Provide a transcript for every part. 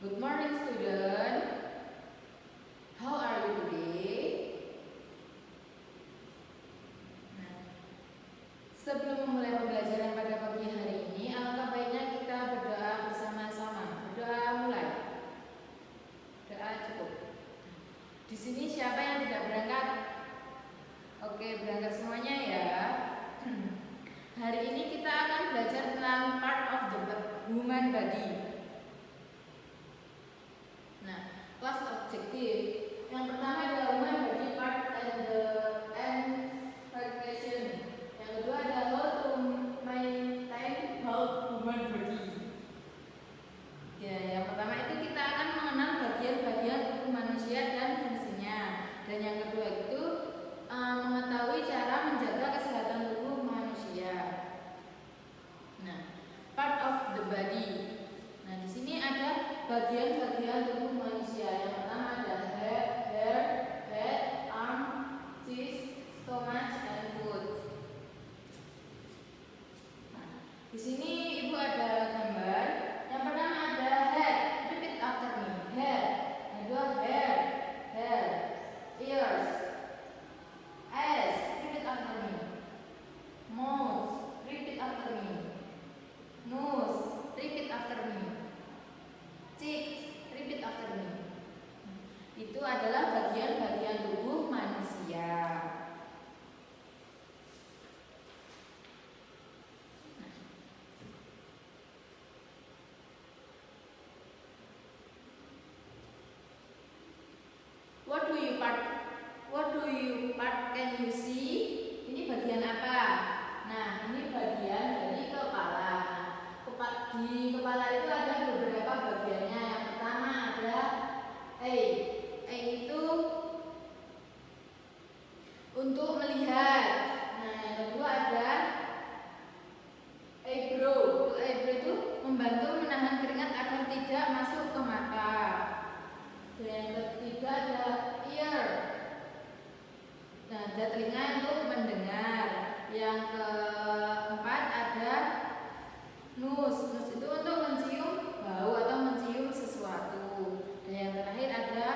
Good morning, student. How are you today? Nah, sebelum memulai pembelajaran pada pagi hari ini, alangkah baiknya kita berdoa bersama-sama. Berdoa mulai. Doa cukup. Di sini siapa yang tidak berangkat? Oke, berangkat semuanya ya. Hari ini kita akan belajar tentang part of the human body. Nah, kelas objektif yang pertama adalah human body part and function. Yang kedua adalah how to maintain health human body. Ya, yang pertama itu kita akan mengenal bagian-bagian tubuh manusia dan fungsinya. Dan yang kedua itu mengetahui cara menjaga kesehatan tubuh manusia. Nah, part of the body. Nah, di sini ada bagian-bagian tubuh manusia. Yang pertama ada head, arm, chest, stomach, and foot. Nah, di sini ibu ada gambar. Yang pertama ada head. Repeat after me. Head. Yang kedua hair, ears, eyes. Repeat after me. Mouth. Repeat after me. Nose. Repeat after me. Cheek, repeat after me. Itu adalah bagian-bagian tubuh manusia. What do you part can you see? Ini bagian apa? Nah, ini bagian dari kepala. Di kepala itu ada beberapa bagiannya. Yang pertama ada eye itu untuk melihat. Nah, yang kedua ada eyebrow. Eyebrow itu membantu menahan keringat agar tidak masuk ke mata. Dan yang ketiga ada ear. Nah, ada telinga untuk mendengar. Yang keempat ada nose. Nose itu untuk mencium bau atau mencium sesuatu. Dan yang terakhir ada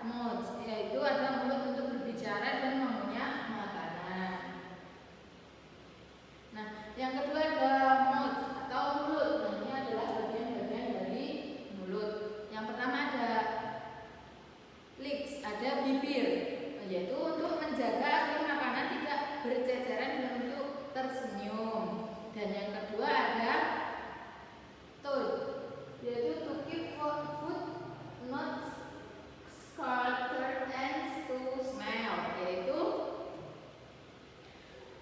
mouth, yaitu ada mulut untuk berbicara dan mengunyah makanan. Nah, yang kedua ada mouth atau mulut. Nah, ini adalah bagian-bagian dari mulut. Yang pertama ada lips, ada bibir, yaitu untuk menjaga agar makanan tidak berceceran dan untuk tersenyum. Dan yang kedua ada tooth, yaitu to keep food not scattered and to smell, yaitu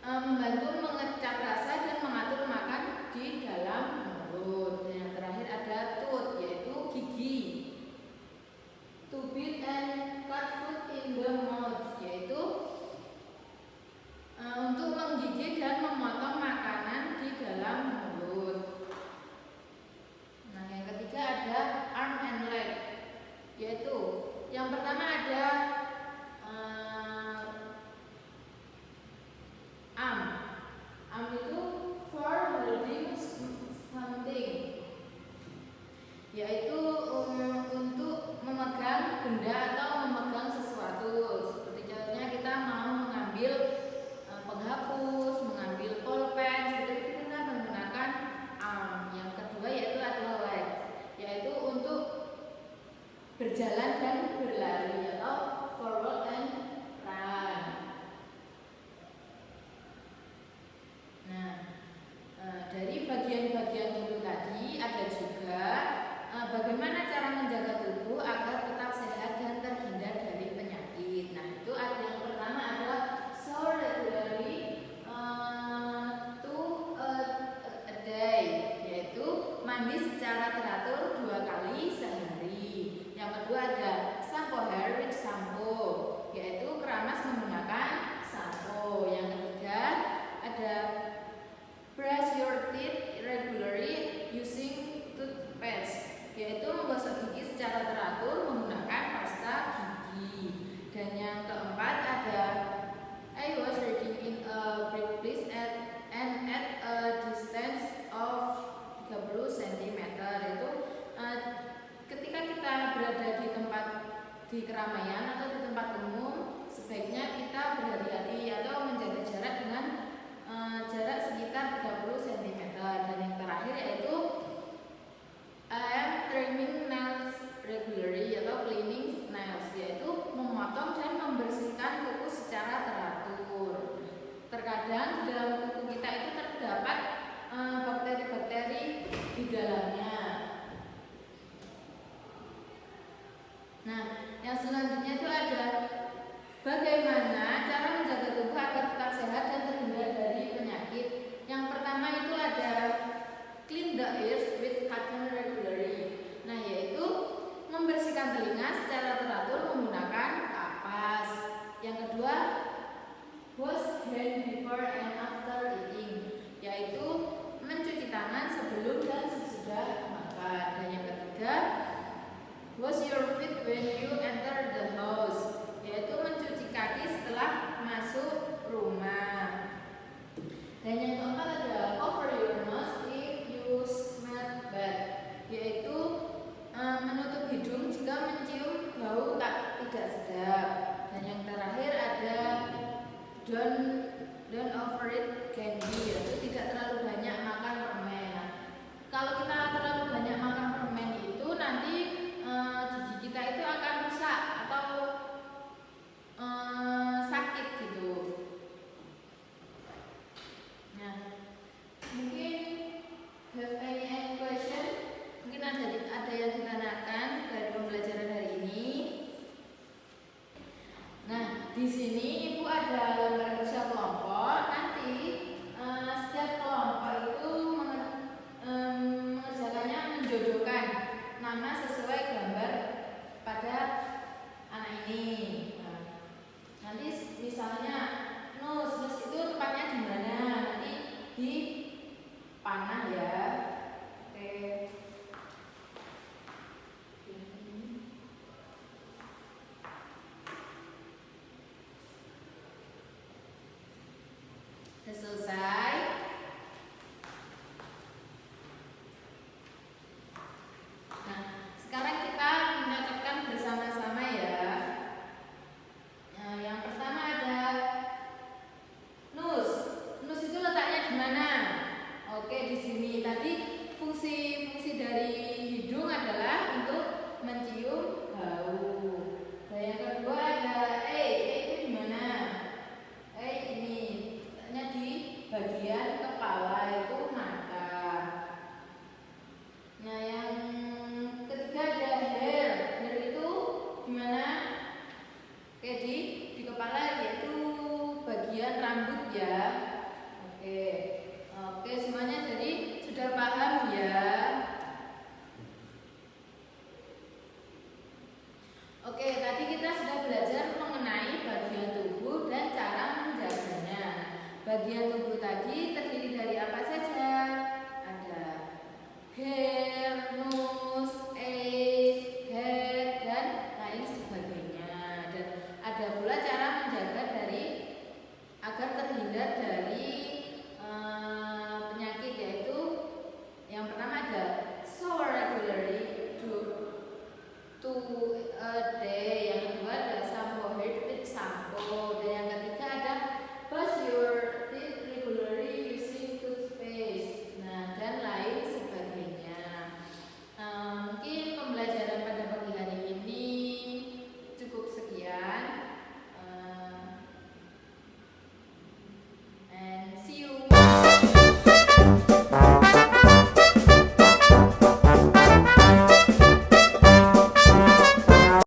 membantu mengecap rasa dan mengatur makan di dalam mulut. Dan yang terakhir ada tooth, yaitu gigi, to bite and cut food in the mouth, yaitu untuk menggigit dan memotong makanan di dalam mulut. Nah, yang ketiga ada arm and leg, yaitu yang pertama ada arm. Arm itu for holding something, yaitu untuk memegang benda atau memegang sesuatu. Seperti contohnya kita mau mengambil penghapus, mengambil pulpen, seperti itu kita menggunakan arm. Yang kedua yaitu ada leg, yaitu untuk berjalan dan berlari atau forward and run. Nah, dari bagian-bagian tubuh tadi ada juga bagaimana cara menjaga tubuh agar tetap sehat dan terhindar Nah, yang selanjutnya itu ada bagaimana cara menjaga tubuh agar tetap sehat dan terhindar dari penyakit. Yang pertama itu ada clean the ears with cotton regularly. Nah, yaitu membersihkan telinga secara teratur menggunakan kapas. Yang kedua, wash hand before and after eating, yaitu mencuci tangan sebelum dan sesudah makan. Dan yang ketiga, wash your feet when you enter the house, yaitu mencuci kaki setelah masuk rumah. Dan yang keempat ada cover your nose if you smell bad, yaitu menutup hidung jika mencium bau tidak sedap. Dan yang terakhir ada don't overeat candy, yaitu tidak terlalu banyak makan permen. Nah, kalau kita terlalu banyak makan permen itu nanti gigi kita itu akan rusak atau sakit gitu. Nah, mungkin have any question? Mungkin ada yang ditanyakan dari pembelajaran hari ini. Nah, di sini Ibu ada lembar kerja kelompok. Nanti setiap kelompok itu mengerjakannya menjodohkan nama sesuai gambar pada anak ini. Nah, nanti misalnya nus itu tempatnya di mana? Nanti di panah ya. Oke. Selesai. Nah, sekarang kita mencocokkan bersama-sama ya. Nah, yang pertama ada nus. Nus itu letaknya di mana? Oke, di sini. Tadi fungsi dari hidung adalah untuk mencium bau. Dan yang kedua ada itu di mana? Ini letaknya di bagian kepala, itu mata. Nah, yang ketiga ada hair. Hair itu gimana? Oke, di kepala, yaitu bagian rambut ya. Oke, semuanya jadi sudah paham ya. Oke, tadi kita sudah belajar mengenai bagian tubuh dan cara menjaganya. Bagian tubuh tadi terdiri dari apa saja? Ada head,